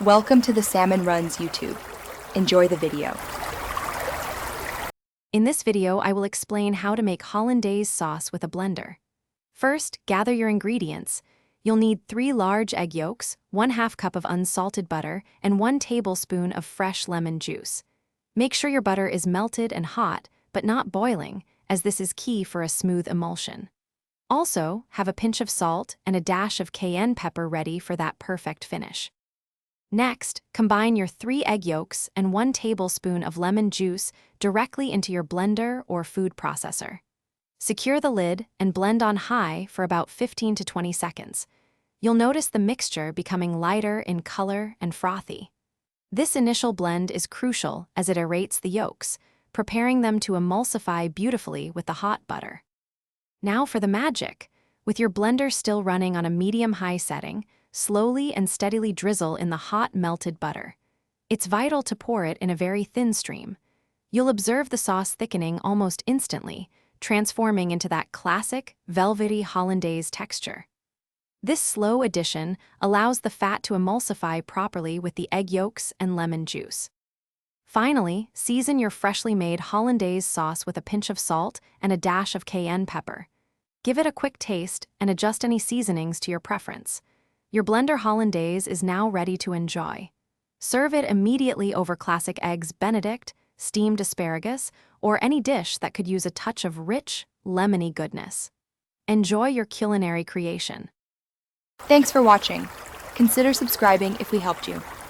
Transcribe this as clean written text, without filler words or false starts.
Welcome to the Salmon Runs YouTube. Enjoy the video. In this video, I will explain how to make Hollandaise sauce with a blender. First, gather your ingredients. You'll need 3 large egg yolks, 1/2 cup of unsalted butter, and 1 tablespoon of fresh lemon juice. Make sure your butter is melted and hot, but not boiling, as this is key for a smooth emulsion. Also, have a pinch of salt and a dash of cayenne pepper ready for that perfect finish. Next, combine your 3 egg yolks and 1 tablespoon of lemon juice directly into your blender or food processor. Secure the lid and blend on high for about 15 to 20 seconds. You'll notice the mixture becoming lighter in color and frothy. This initial blend is crucial as it aerates the yolks, preparing them to emulsify beautifully with the hot butter. Now for the magic. With your blender still running on a medium-high setting, slowly and steadily drizzle in the hot melted butter. It's vital to pour it in a very thin stream. You'll observe the sauce thickening almost instantly, transforming into that classic, velvety Hollandaise texture. This slow addition allows the fat to emulsify properly with the egg yolks and lemon juice. Finally, season your freshly made Hollandaise sauce with a pinch of salt and a dash of cayenne pepper. Give it a quick taste and adjust any seasonings to your preference. Your blender Hollandaise is now ready to enjoy. Serve it immediately over classic eggs Benedict, steamed asparagus, or any dish that could use a touch of rich, lemony goodness. Enjoy your culinary creation. Thanks for watching. Consider subscribing if we helped you.